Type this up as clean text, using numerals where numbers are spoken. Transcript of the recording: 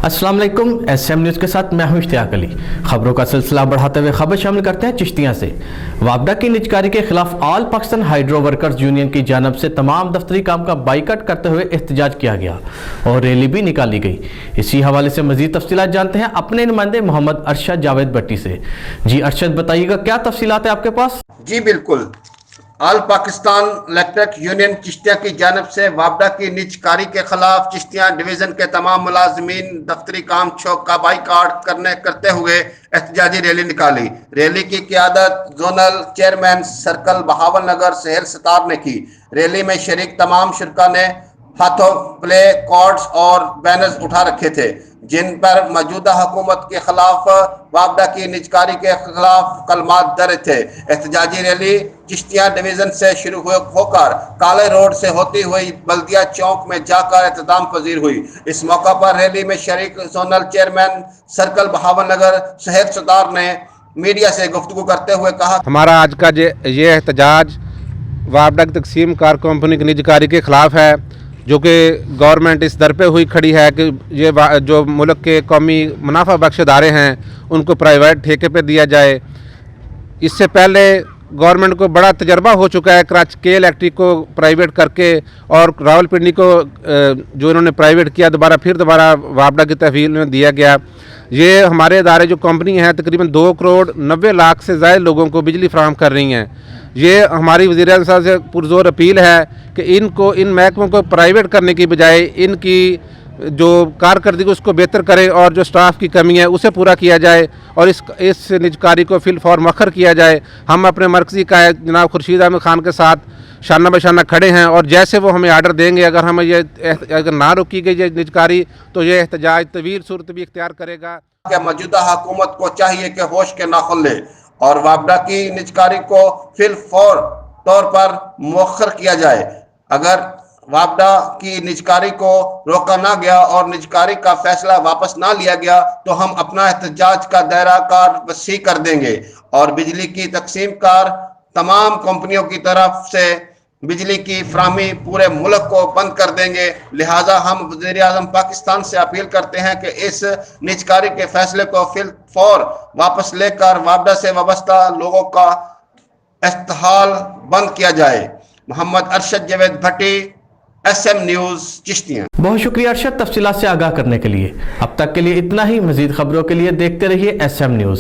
अस्सलाम वालेकुम। SM news के साथ मैं हूं इश्तियाक अली। खबरों का सिलसिला बढ़ाते हुए खबर शामिल करते हैं चिश्तियां से। वापडा की निजकारी के खिलाफ all Pakistan hydro workers union की जानब से तमाम दफ्तरी काम का बाइकाट करते हुए एहतजाज किया गया और रैली भी निकाली गई। इसी हवाले से मजीद तफसीलात जानते हैं अपने नुमाइंदे मोहम्मद अरशद जावेद भट्टी से। जी अरशद, बताइएगा क्या तफसीलात है आपके पास? जी बिल्कुल। All Pakistan electric union Chishtiya की जानब से वापडा की निजकारी के खिलाफ चिश्तिया डिवीजन के तमाम मुलाजमीन दफ्तरी काम चौक का बाइकाट करते हुए एहतजाजी रैली निकाली। रैली की क़ियादत जोनल चेयरमैन सर्कल बहावल नगर सहल सतार ने की। रैली में शरीक तमाम शुरका ने हाथों प्ले कार्ड्स और बैनर्स उठा रखे थे जिन पर मौजूदा हुकूमत के खिलाफ वापडा की निजकारी के खिलाफ कलमात दर्ज थे। एहतजाजी रैली चिश्तिया डिवीजन से शुरू होकर काले रोड से होती हुई बल्दिया चौक में जाकर एहतमाम पजीर हुई। इस मौका पर रैली में शरीक जोनल चेयरमैन सर्कल बहावल नगर सहल सतार ने मीडिया से गुफ्तगू करते हुए कहा, हमारा आज का ये एहतजाज वापडा की तकसीम कार कंपनी की निजकारी के खिलाफ है, जो कि गवर्नमेंट इस दर पे हुई खड़ी है कि ये जो मुल्क के कौमी मुनाफा बख्श इदारे हैं उनको प्राइवेट ठेके पे दिया जाए। इससे पहले गवर्नमेंट को बड़ा तजर्बा हो चुका है कराची के इलेक्ट्रिक को प्राइवेट करके, और रावलपिंडी को जो इन्होंने प्राइवेट किया दोबारा वापडा की तहवील में दिया गया। ये हमारे इदारे जो कंपनी हैं तकरीबन 2 करोड़ 90 लाख से ज़्यादा लोगों को बिजली फराहम कर रही हैं। ये हमारी वज़ीर-ए-आज़म साहब से पुरज़ोर अपील है कि इन महकमों को प्राइवेट करने की बजाय इनकी जो कारकर्दगी उसको बेहतर करें और जो स्टाफ की कमी है उसे पूरा किया जाए और इस निजकारी को फिल फौर मखर किया जाए। हम अपने मरकज़ी कायद जनाब खुर्शीद अहमद खान के साथ शाना बशाना खड़े हैं और जैसे वो हमें आर्डर देंगे, अगर ना रोकी गई ये निजकारी तो ये एहतजाज तवील सूरत भी इख्तियार करेगा। कि मौजूदा हुकूमत को चाहिए कि होश के नाखुन ले और वापडा की निजकारी को फिल फौर तौर पर मौखर किया जाए। अगर वापडा की निजकारी को रोका ना गया और निजकारी का फैसला वापस ना लिया गया तो हम अपना एहतजाज का दायरा कार वसी कर देंगे और बिजली की तकसीम कार तमाम कंपनियों की तरफ से बिजली की फराहमी पूरे मुल्क को बंद कर देंगे। लिहाजा हम वज़ीर-ए-आज़म पाकिस्तान से अपील करते हैं कि इस निजकारी के फैसले को फिल फौर वापस लेकर वापडा से वाबस्ता लोगों का इस्तेहाल बंद किया जाए। मोहम्मद अरशद जावेद भट्टी, SM न्यूज़ चिश्तियाँ। बहुत शुक्रिया अरशद तफसीलात से आगाह करने के लिए। अब तक के लिए इतना ही। मजीद खबरों के लिए देखते रहिए SM न्यूज़।